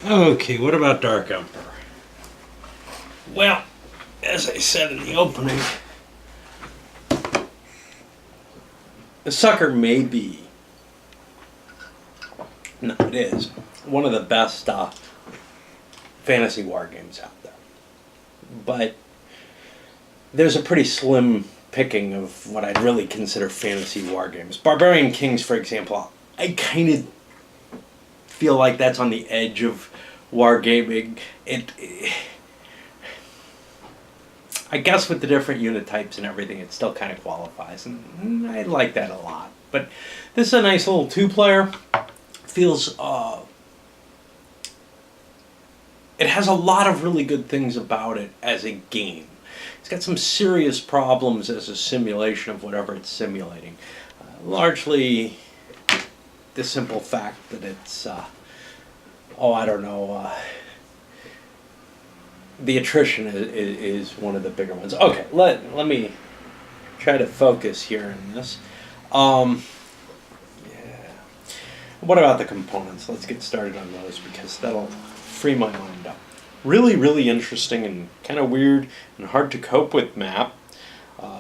Okay, what about Dark Emperor? Well, as I said in the opening, the sucker may be, no, it is, one of the best fantasy war games out there. But there's a pretty slim picking of what I'd really consider fantasy war games. Barbarian Kings, for example, I kind of feel like that's on the edge of wargaming. I guess with the different unit types and everything, it still kind of qualifies, and I like that a lot. But this is a nice little two-player. Feels it has a lot of really good things about it as a game. It's got some serious problems as a simulation of whatever it's simulating. Largely the simple fact that it's, the attrition is one of the bigger ones. Okay, let me try to focus here in this. What about the components? Let's get started on those because that'll free my mind up. Really, really interesting and kind of weird and hard to cope with map.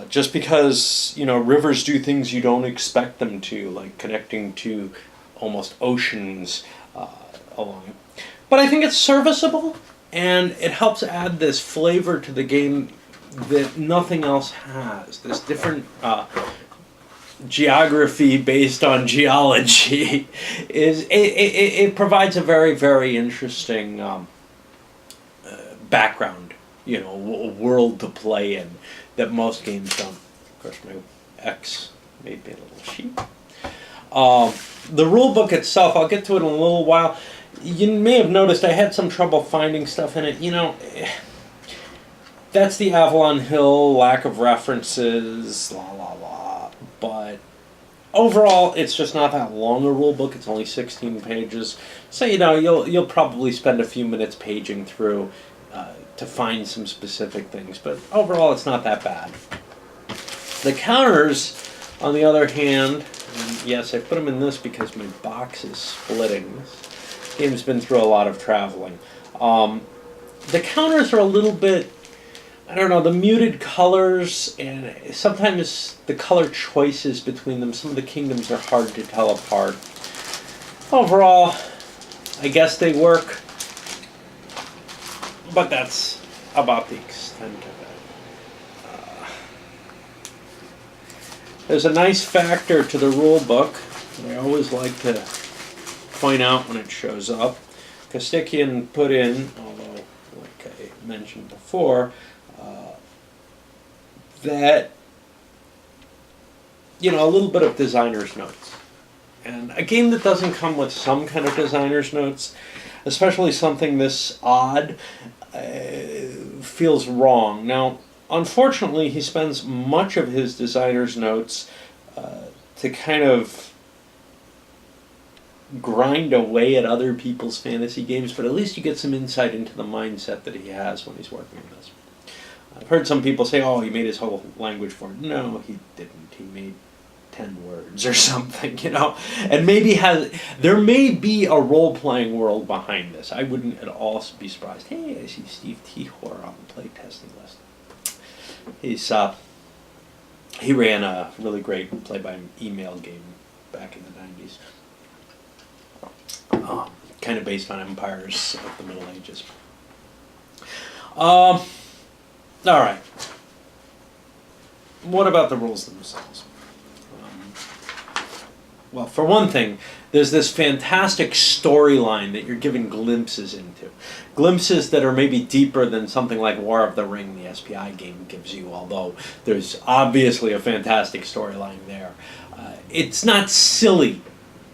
Just because, rivers do things you don't expect them to, like connecting to almost oceans along it. But I think it's serviceable, and it helps add this flavor to the game that nothing else has. This different geography based on geology it provides a very, very interesting background, world to play in that most games don't. Of course, my X made me a little sheep. The rulebook itself, I'll get to it in a little while. You may have noticed I had some trouble finding stuff in it. That's the Avalon Hill, lack of references, la la la. But overall, it's just not that long a rule book. It's only 16 pages. So, you'll probably spend a few minutes paging through to find some specific things. But overall, it's not that bad. The counters, on the other hand, and yes, I put them in this because my box is splitting. This game's been through a lot of traveling. The counters are a little bit, the muted colors, and sometimes the color choices between them. Some of the kingdoms are hard to tell apart. Overall, I guess they work, but that's about the extent of it. There's a nice factor to the rule book that I always like to point out when it shows up. Kostikian put in, although like I mentioned before, that a little bit of designer's notes. And a game that doesn't come with some kind of designer's notes, especially something this odd, feels wrong. Now, unfortunately, he spends much of his designer's notes to kind of grind away at other people's fantasy games, but at least you get some insight into the mindset that he has when he's working on this. I've heard some people say, he made his whole language for it. No, he didn't. He made 10 words or something, And there may be a role-playing world behind this. I wouldn't at all be surprised. Hey, I see Steve Tihor on the playtesting list. He ran a really great play-by-email game back in the 90s. Kind of based on empires of the Middle Ages. All right. What about the rules themselves? Well, for one thing, there's this fantastic storyline that you're giving glimpses into. Glimpses that are maybe deeper than something like War of the Ring, the SPI game, gives you, although there's obviously a fantastic storyline there. It's not silly.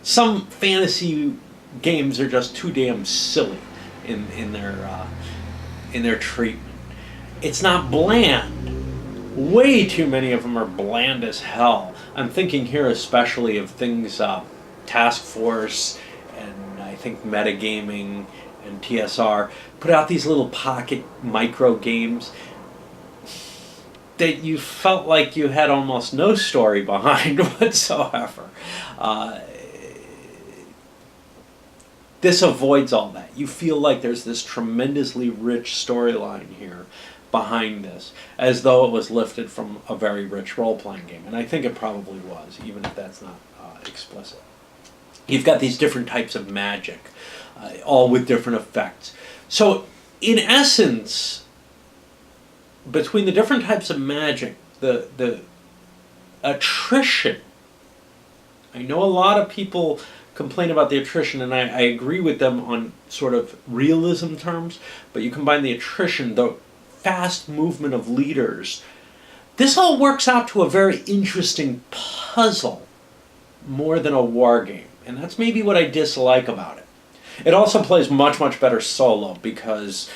Some fantasy games are just too damn silly in their treatment. It's not bland. Way too many of them are bland as hell. I'm thinking here especially of things, Task Force, and I think Metagaming and TSR put out these little pocket micro games that you felt like you had almost no story behind whatsoever. This avoids all that. You feel like there's this tremendously rich storyline here behind this, as though it was lifted from a very rich role-playing game. And I think it probably was, even if that's not explicit. You've got these different types of magic, all with different effects. So, in essence, between the different types of magic, the attrition, I know a lot of people complain about the attrition, and I agree with them on sort of realism terms, but you combine the attrition, the fast movement of leaders, this all works out to a very interesting puzzle more than a war game. And that's maybe what I dislike about it. It also plays much, much better solo because,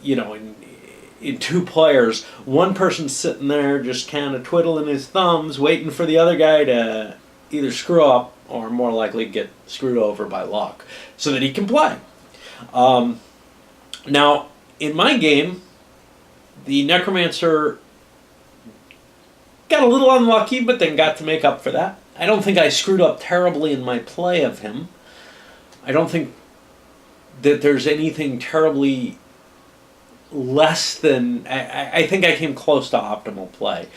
in two players, one person's sitting there just kind of twiddling his thumbs, waiting for the other guy to either screw up or more likely get screwed over by luck so that he can play. Now, in my game, the Necromancer got a little unlucky, but then got to make up for that. I don't think I screwed up terribly in my play of him. I don't think that there's anything terribly less than... I think I came close to optimal play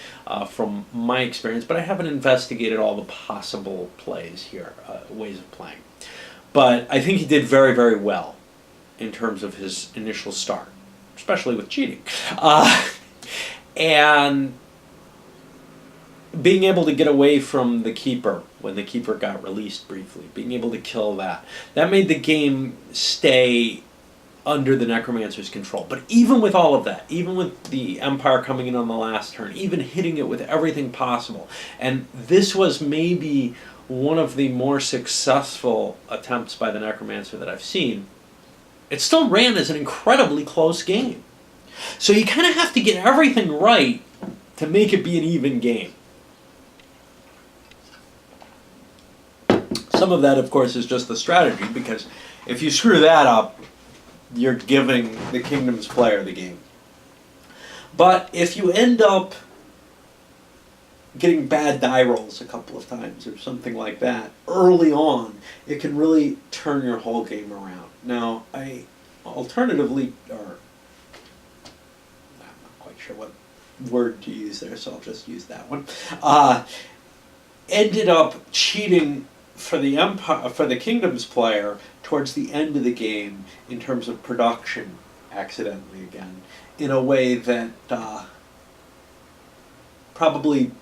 from my experience, but I haven't investigated all the possible plays here, ways of playing. But I think he did very, very well in terms of his initial start, especially with cheating. And being able to get away from the Keeper when the Keeper got released briefly, being able to kill that made the game stay under the Necromancer's control. But even with all of that, even with the Empire coming in on the last turn, even hitting it with everything possible, and this was maybe one of the more successful attempts by the Necromancer that I've seen, it still ran as an incredibly close game. So you kind of have to get everything right to make it be an even game. Some of that, of course, is just the strategy, because if you screw that up, you're giving the Kingdom's player the game. But if you end up getting bad die rolls a couple of times or something like that early on, it can really turn your whole game around. Now, I alternatively, or I'm not quite sure what word to use there, so I'll just use that one, ended up cheating for the Empire, for the Kingdom's player towards the end of the game in terms of production, accidentally again, in a way that probably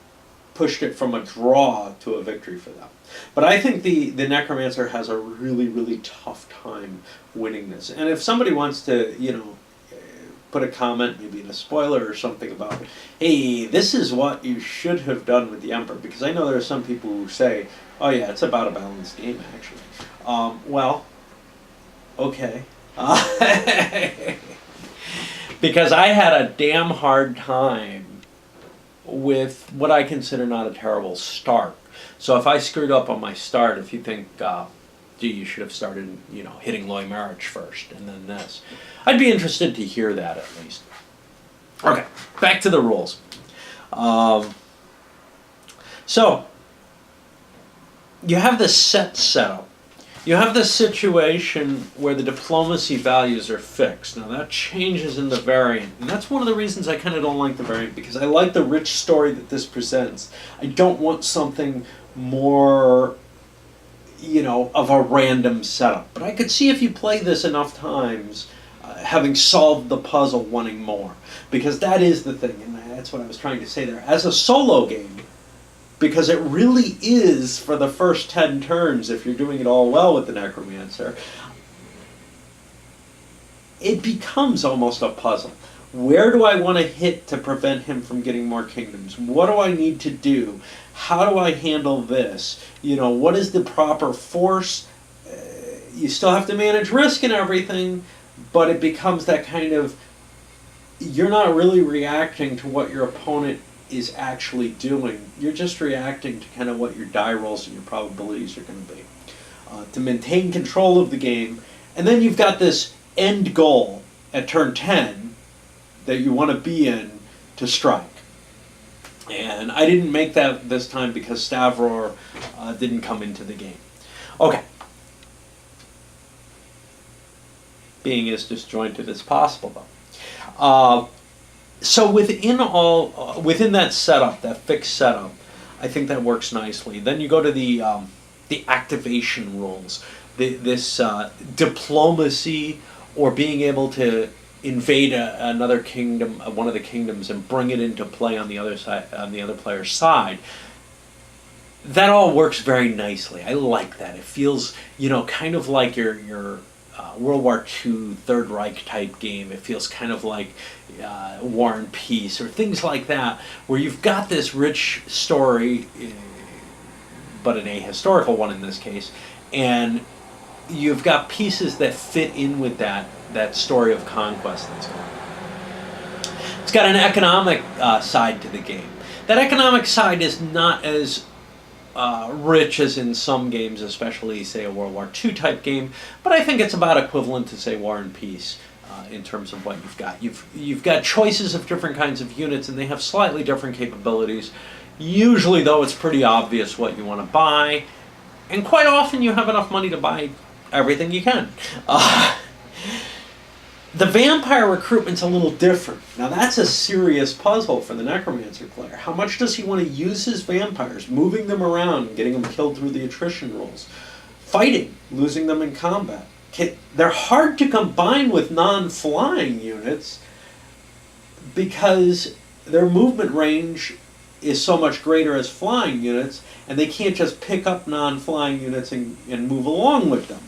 pushed it from a draw to a victory for them. But I think the Necromancer has a really, really tough time winning this. And if somebody wants to, put a comment, maybe in a spoiler or something about, hey, this is what you should have done with the Emperor, because I know there are some people who say, oh yeah, it's about a balanced game, actually. Well, okay. Because I had a damn hard time with what I consider not a terrible start. So if I screwed up on my start, if you think, gee, you should have started, hitting Loy Marriage first, and then this, I'd be interested to hear that at least. Okay, back to the rules. So, you have this setup. You have this situation where the diplomacy values are fixed. Now that changes in the variant, and that's one of the reasons I kind of don't like the variant, because I like the rich story that this presents. I don't want something more, of a random setup. But I could see if you play this enough times, having solved the puzzle, wanting more. Because that is the thing, and that's what I was trying to say there. As a solo game, because it really is, for the first 10 turns, if you're doing it all well with the Necromancer, it becomes almost a puzzle. Where do I want to hit to prevent him from getting more kingdoms? What do I need to do? How do I handle this? What is the proper force? You still have to manage risk and everything, but it becomes that kind of, you're not really reacting to what your opponent is actually doing. You're just reacting to kind of what your die rolls and your probabilities are going to be. To maintain control of the game. And then you've got this end goal at turn 10 that you want to be in to strike. And I didn't make that this time because Stavror didn't come into the game. Okay. being as disjointed as possible, though. So within that setup, that fixed setup, I think that works nicely. Then you go to the activation rules, this diplomacy, or being able to invade another kingdom, one of the kingdoms, and bring it into play on the other side, on the other player's side. That all works very nicely. I like that. It feels, kind of like your World War II Third Reich type game. It feels kind of like War and Peace or things like that, where you've got this rich story, but an ahistorical one in this case, and you've got pieces that fit in with that story of conquest that's going on. It's got an economic side to the game. That economic side is not as rich as in some games, especially, say, a World War II type game, but I think it's about equivalent to, say, War and Peace in terms of what you've got. You've got choices of different kinds of units, and they have slightly different capabilities. Usually, though, it's pretty obvious what you want to buy, and quite often you have enough money to buy everything you can. The vampire recruitment's a little different. Now that's a serious puzzle for the necromancer player. How much does he want to use his vampires, moving them around, getting them killed through the attrition rules, fighting, losing them in combat? They're hard to combine with non-flying units because their movement range is so much greater as flying units, and they can't just pick up non-flying units and move along with them.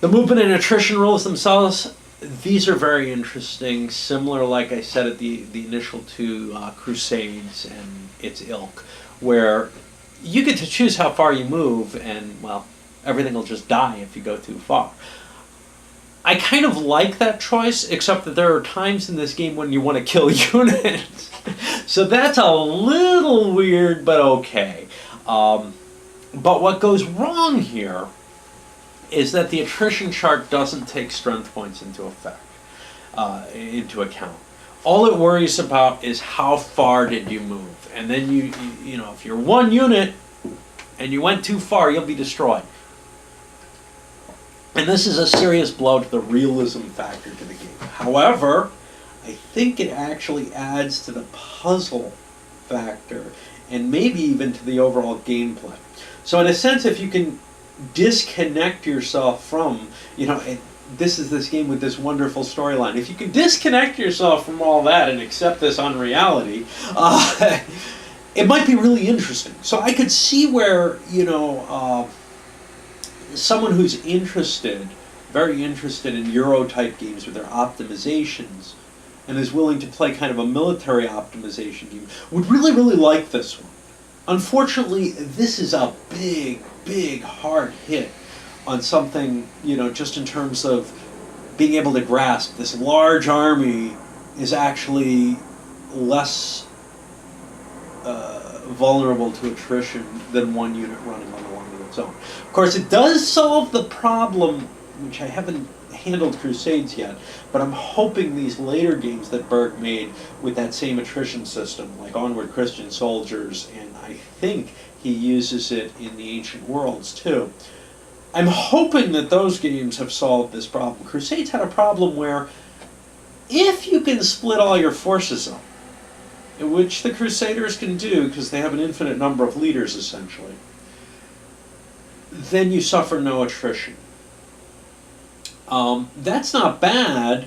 The movement and attrition rules themselves, these are very interesting, similar, like I said, at the initial two Crusades and its ilk, where you get to choose how far you move, and, well, everything will just die if you go too far. I kind of like that choice, except that there are times in this game when you want to kill units. So that's a little weird, but okay. But what goes wrong here is that the attrition chart doesn't take strength points into account. All it worries about is how far did you move, and then you if you're one unit and you went too far, you'll be destroyed. And this is a serious blow to the realism factor to the game. However, I think it actually adds to the puzzle factor and maybe even to the overall gameplay. So in a sense, if you can disconnect yourself from, this is this game with this wonderful storyline. If you can disconnect yourself from all that and accept this unreality, it might be really interesting. So I could see where, someone who's very interested in Euro-type games with their optimizations, and is willing to play kind of a military optimization game, would really, really like this one. Unfortunately, this is a big, hard hit on something, just in terms of being able to grasp. This large army is actually less vulnerable to attrition than one unit running along on its own. Of course, it does solve the problem, which I haven't handled Crusades yet, but I'm hoping these later games that Berg made with that same attrition system, like Onward Christian Soldiers, and I think he uses it in the Ancient Worlds too. I'm hoping that those games have solved this problem. Crusades had a problem where if you can split all your forces up, which the Crusaders can do because they have an infinite number of leaders essentially, then you suffer no attrition. That's not bad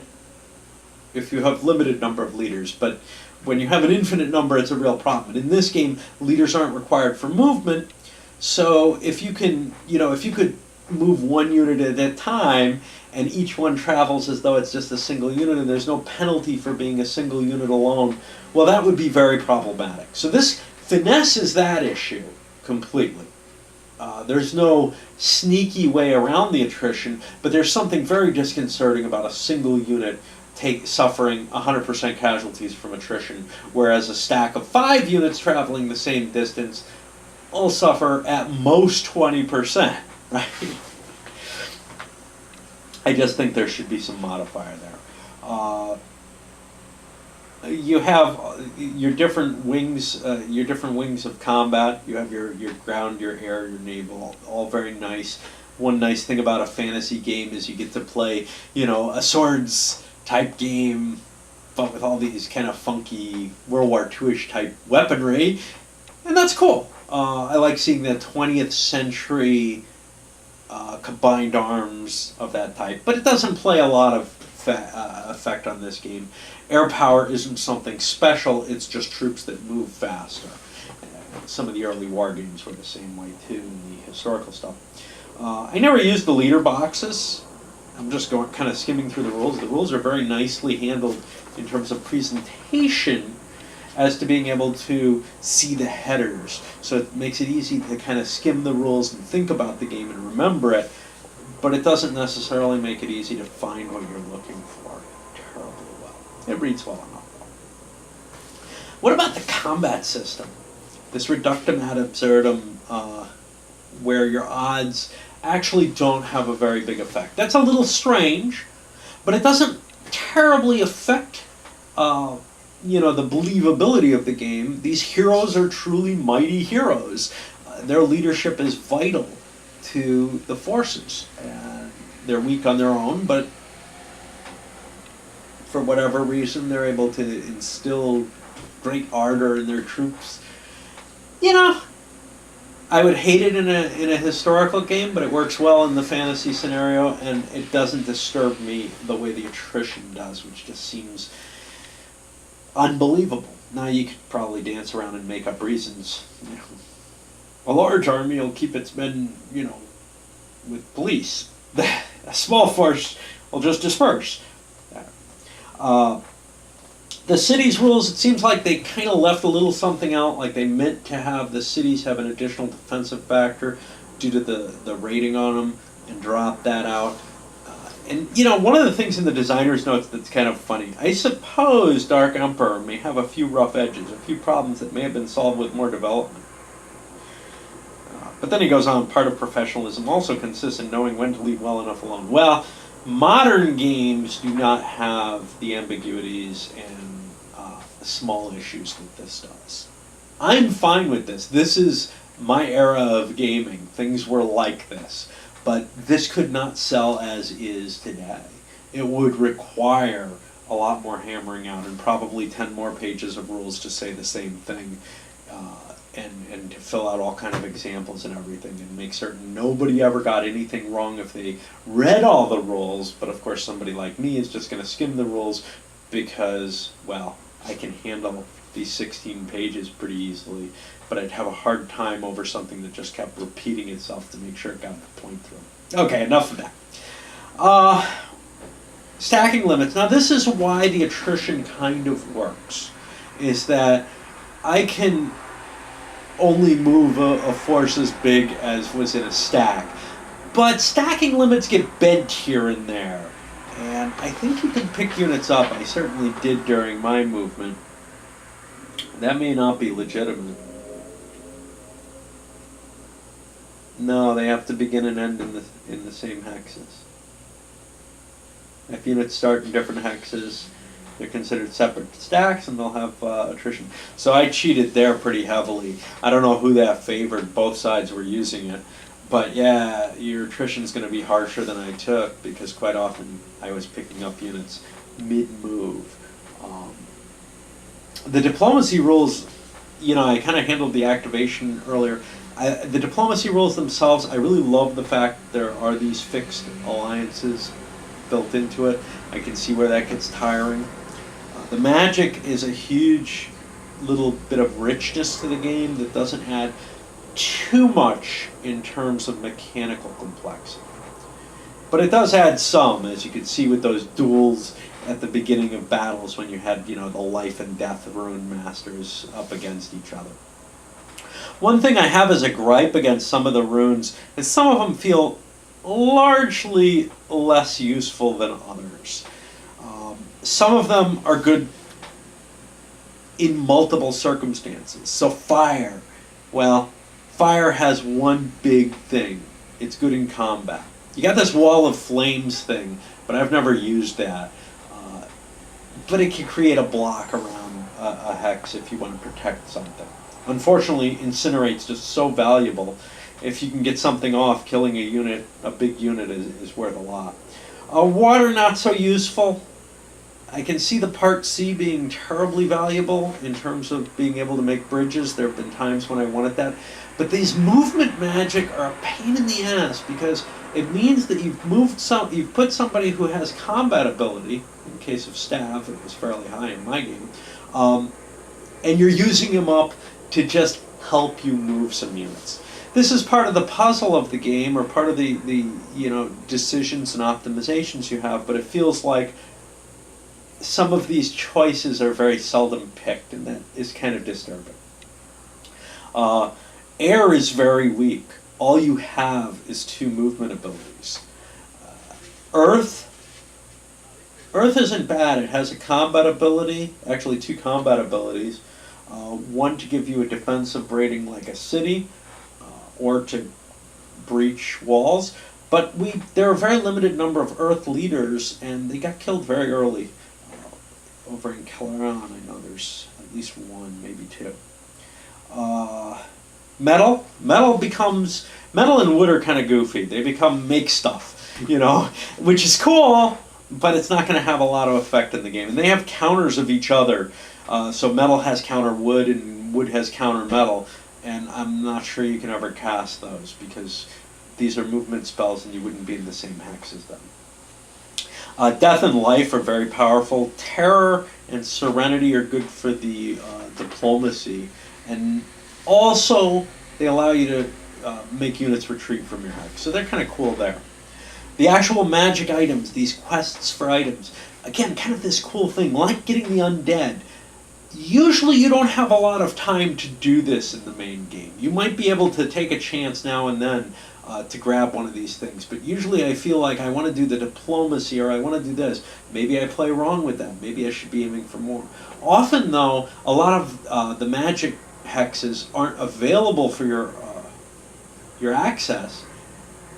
if you have limited number of leaders, but when you have an infinite number, it's a real problem. And in this game, leaders aren't required for movement, so if you could move one unit at a time, and each one travels as though it's just a single unit, and there's no penalty for being a single unit alone, well, that would be very problematic. So this finesses that issue completely. There's no sneaky way around the attrition, but there's something very disconcerting about a single unit suffering 100% casualties from attrition, whereas a stack of 5 units traveling the same distance will suffer at most 20%, right? I just think there should be some modifier there. You have your different wings of combat. You have your ground, your air, your naval, all very nice. one nice thing about a fantasy game is you get to play, you know, a swords type game, but with all these kind of funky World War II-ish type weaponry, and that's cool. I like seeing the 20th century combined arms of that type, but it doesn't play a lot of effect on this game. Air power isn't something special, it's just troops that move faster. Some of the early war games were the same way too, in the historical stuff. I never used the leader boxes. I'm just going kind of skimming through the rules. The rules are very nicely handled in terms of presentation as to being able to see the headers. So it makes it easy to kind of skim the rules and think about the game and remember it, but it doesn't necessarily make it easy to find what you're looking for terribly well. It reads well enough though. What about the combat system? This reductum ad absurdum, where your odds actually don't have a very big effect. That's a little strange, but it doesn't terribly affect the believability of the game. These heroes are truly mighty heroes. Their leadership is vital to the forces. They're weak on their own, but for whatever reason, they're able to instill great ardor in their troops. You know, I would hate it in a historical game, but it works well in the fantasy scenario, and it doesn't disturb me the way the attrition does, which just seems unbelievable. Now you could probably dance around and make up reasons. You know, a large army will keep its men, with police. A small force will just disperse. The cities rules, it seems like they kind of left a little something out, like they meant to have the cities have an additional defensive factor due to the rating on them, and dropped that out. One of the things in the designer's notes that's kind of funny, I suppose Dark Emperor may have a few rough edges, a few problems that may have been solved with more development. But then he goes on, part of professionalism also consists in knowing when to leave well enough alone. Well, modern games do not have the ambiguities and small issues that this does. I'm fine with this. This is my era of gaming. Things were like this. But this could not sell as is today. It would require a lot more hammering out and probably 10 more pages of rules to say the same thing, and to fill out all kind of examples and everything, and make certain nobody ever got anything wrong if they read all the rules. But of course somebody like me is just going to skim the rules because, well, I can handle these 16 pages pretty easily, but I'd have a hard time over something that just kept repeating itself to make sure it got the point through. Okay, enough of that. Stacking limits. Now this is why the attrition kind of works, is that I can only move a force as big as was in a stack, but stacking limits get bent here and there. And I think you can pick units up. I certainly did during my movement. That may not be legitimate. No, they have to begin and end in the same hexes. If units start in different hexes, they're considered separate stacks, and they'll have attrition. So I cheated there pretty heavily. I don't know who that favored. Both sides were using it. But yeah, your attrition is going to be harsher than I took, because quite often I was picking up units mid-move. The diplomacy rules, I kind of handled the activation earlier. The diplomacy rules themselves, I really love the fact there are these fixed alliances built into it. I can see where that gets tiring. The magic is a huge little bit of richness to the game that doesn't add too much in terms of mechanical complexity. But it does add some, as you can see with those duels at the beginning of battles when you had, the life and death rune masters up against each other. One thing I have as a gripe against some of the runes is some of them feel largely less useful than others. Some of them are good in multiple circumstances. So fire, well, fire has one big thing. It's good in combat. You got this wall of flames thing, but I've never used that. But it can create a block around a hex if you want to protect something. Unfortunately, Incinerate's just so valuable if you can get something off, killing a big unit is worth a lot. Water, not so useful. I can see the Part C being terribly valuable in terms of being able to make bridges. There have been times when I wanted that. But these movement magic are a pain in the ass because it means that you've put somebody who has combat ability, in the case of Stav, it was fairly high in my game, and you're using him up to just help you move some units. This is part of the puzzle of the game, or part of the decisions and optimizations you have, but it feels like some of these choices are very seldom picked, and that is kind of disturbing. Air is very weak. All you have is 2 movement abilities. Earth isn't bad. It has a combat ability, actually 2 combat abilities. One to give you a defensive rating like a city, or to breach walls. But there are a very limited number of Earth leaders, and they got killed very early. Over in Calaran, I know there's at least 1, maybe 2. Metal and wood are kind of goofy. They become make stuff, which is cool, but it's not going to have a lot of effect in the game. And they have counters of each other. So metal has counter wood and wood has counter metal. And I'm not sure you can ever cast those because these are movement spells and you wouldn't be in the same hex as them. Death and life are very powerful. Terror and serenity are good for the diplomacy. And also, they allow you to make units retreat from your hex. So they're kind of cool there. The actual magic items, these quests for items, again, kind of this cool thing, like getting the undead. Usually you don't have a lot of time to do this in the main game. You might be able to take a chance now and then to grab one of these things, but usually I feel like I want to do the diplomacy or I want to do this. Maybe I play wrong with that. Maybe I should be aiming for more. Often, though, a lot of the magic hexes aren't available for your access,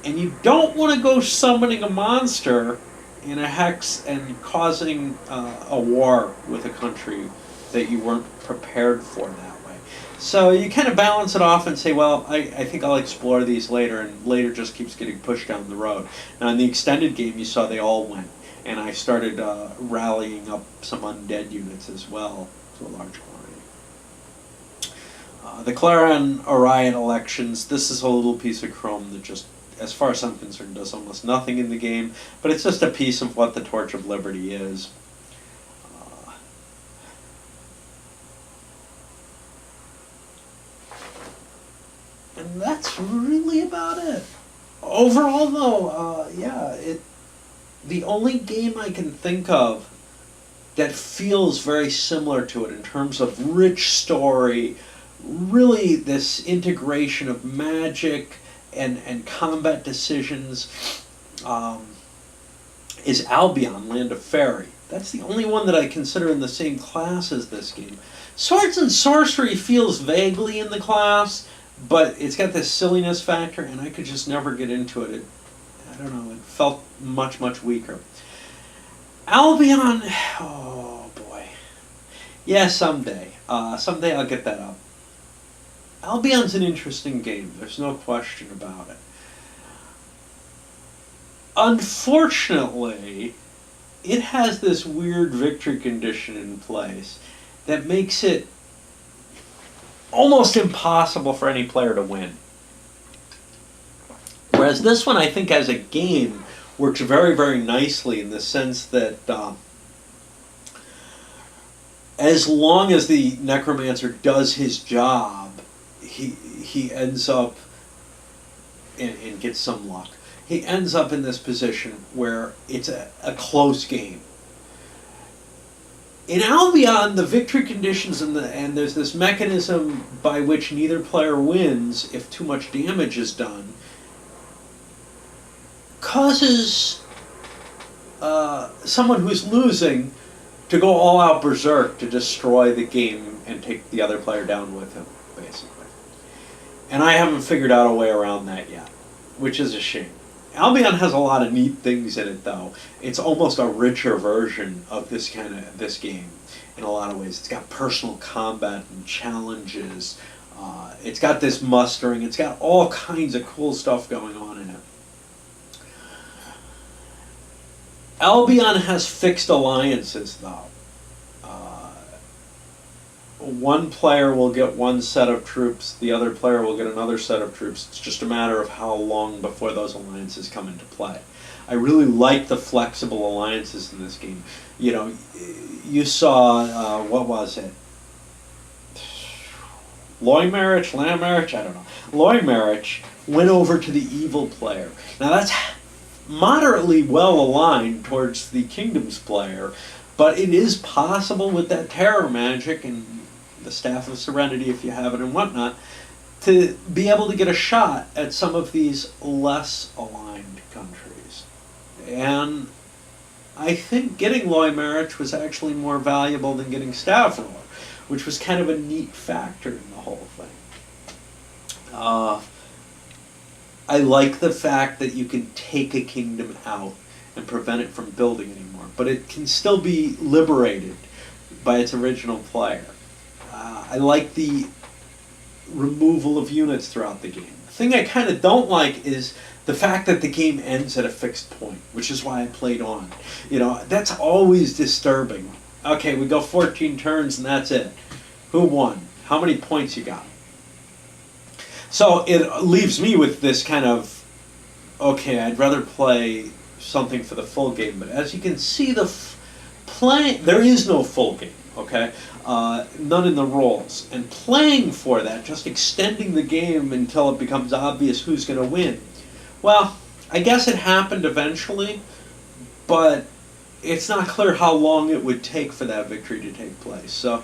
and you don't want to go summoning a monster in a hex and causing a war with a country that you weren't prepared for that way. So you kind of balance it off and say, well, I think I'll explore these later, and later just keeps getting pushed down the road. Now in the extended game, you saw they all went, and I started rallying up some undead units as well to a large quantity. The Clarion Orion elections, this is a little piece of chrome that just, as far as I'm concerned, does almost nothing in the game, but it's just a piece of what the Torch of Liberty is. And that's really about it. Overall, though, the only game I can think of that feels very similar to it in terms of rich story, really this integration of magic and combat decisions, is Albion, Land of Fairy. That's the only one that I consider in the same class as this game. Swords and Sorcery feels vaguely in the class, but it's got this silliness factor, and I could just never get into it. I don't know, it felt much, much weaker. Albion, oh boy. Yeah, someday. Someday I'll get that up. Albion's an interesting game, there's no question about it. Unfortunately, it has this weird victory condition in place that makes it almost impossible for any player to win. Whereas this one, I think, as a game, works very, very nicely in the sense that as long as the Necromancer does his job, he ends up and gets some luck. He ends up in this position where it's a close game. In Albion, the victory conditions and there's this mechanism by which neither player wins if too much damage is done, causes someone who's losing to go all out berserk to destroy the game and take the other player down with him, basically. And I haven't figured out a way around that yet, which is a shame. Albion has a lot of neat things in it, though. It's almost a richer version of this game in a lot of ways. It's got personal combat and challenges. It's got this mustering. It's got all kinds of cool stuff going on in it. Albion has fixed alliances, though. One player will get one set of troops, the other player will get another set of troops. It's just a matter of how long before those alliances come into play. I really like the flexible alliances in this game. You know, you saw, what was it? Loimarich, Lamarich, I don't know. Loimarich went over to the evil player. Now that's moderately well aligned towards the Kingdom's player, but it is possible with that terror magic and the Staff of Serenity, if you have it and whatnot, to be able to get a shot at some of these less aligned countries. And I think getting Loimarich was actually more valuable than getting Stavro, which was kind of a neat factor in the whole thing. I like the fact that you can take a kingdom out and prevent it from building anymore, but it can still be liberated by its original player. I like the removal of units throughout the game. The thing I kind of don't like is the fact that the game ends at a fixed point, which is why I played on. You know, that's always disturbing. Okay, we go 14 turns and that's it. Who won? How many points you got? So it leaves me with this kind of, okay, I'd rather play something for the full game. But as you can see, there is no full game, okay? None in the rules. And playing for that, just extending the game until it becomes obvious who's going to win. Well, I guess it happened eventually, but it's not clear how long it would take for that victory to take place. So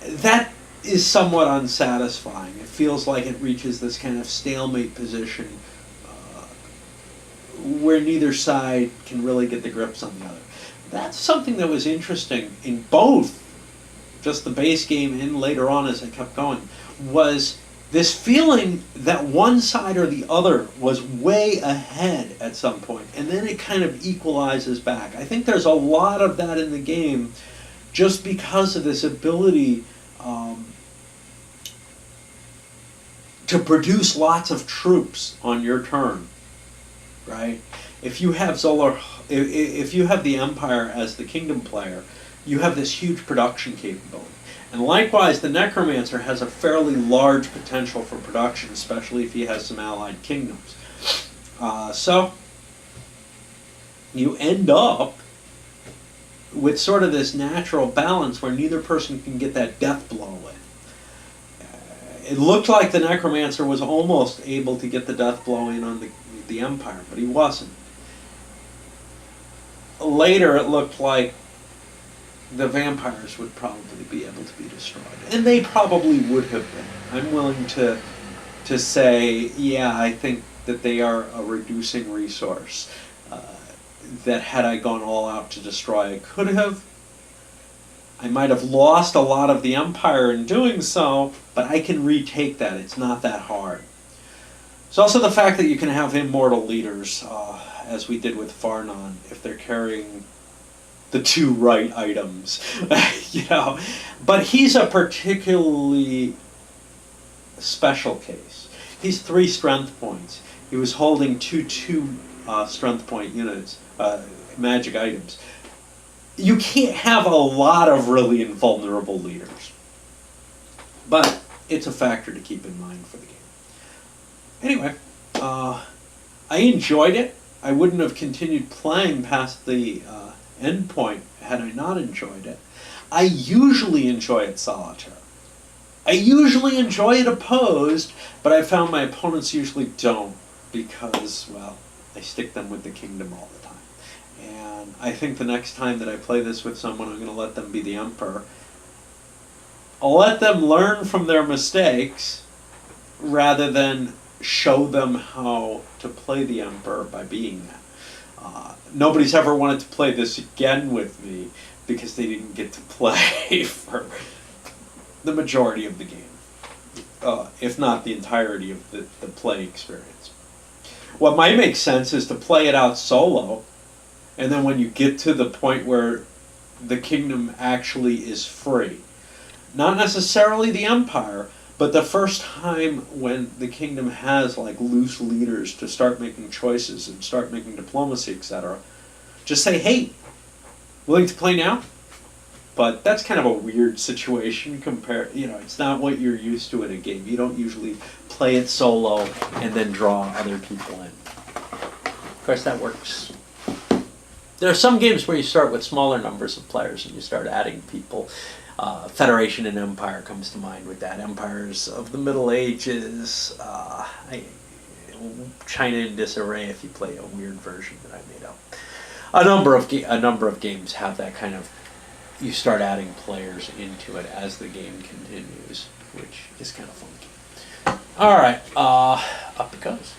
that is somewhat unsatisfying. It feels like it reaches this kind of stalemate position where neither side can really get the grips on the other. That's something that was interesting in both, just the base game and later on as I kept going, was this feeling that one side or the other was way ahead at some point, and then it kind of equalizes back. I think there's a lot of that in the game just because of this ability to produce lots of troops on your turn, right? If you have if you have the Empire as the Kingdom player, you have this huge production capability. And likewise, the Necromancer has a fairly large potential for production, especially if he has some allied kingdoms. So you end up with sort of this natural balance where neither person can get that death blow in. It looked like the Necromancer was almost able to get the death blow in on the Empire, but he wasn't. Later, it looked like the vampires would probably be able to be destroyed. And they probably would have been. I'm willing to say, yeah, I think that they are a reducing resource. That had I gone all out to destroy, I could have. I might have lost a lot of the Empire in doing so, but I can retake that. It's not that hard. It's also the fact that you can have immortal leaders, as we did with Farnon, if they're carrying the two right items, you know. But he's a particularly special case. He's 3 strength points. He was holding two strength point units, magic items. You can't have a lot of really invulnerable leaders. But it's a factor to keep in mind for the game. Anyway, I enjoyed it. I wouldn't have continued playing past the end point had I not enjoyed it. I usually enjoy it solitaire. I usually enjoy it opposed, but I found my opponents usually don't because, well, I stick them with the Kingdom all the time. And I think the next time that I play this with someone, I'm going to let them be the Emperor. I'll let them learn from their mistakes rather than show them how to play the Emperor by being that. Nobody's ever wanted to play this again with me because they didn't get to play for the majority of the game, if not the entirety of the play experience. What might make sense is to play it out solo, and then when you get to the point where the Kingdom actually is free, not necessarily the Empire, But the first time when the kingdom has like loose leaders to start making choices and start making diplomacy, etc., just say, hey, willing to play now? But that's kind of a weird situation compared, it's not what you're used to in a game. You don't usually play it solo and then draw other people in. Of course, that works. There are some games where you start with smaller numbers of players and you start adding people. Federation and Empire comes to mind with that. Empires of the Middle Ages, China in Disarray if you play a weird version that I made up. A number of games have that kind of, you start adding players into it as the game continues, which is kind of funky. All right, up it goes.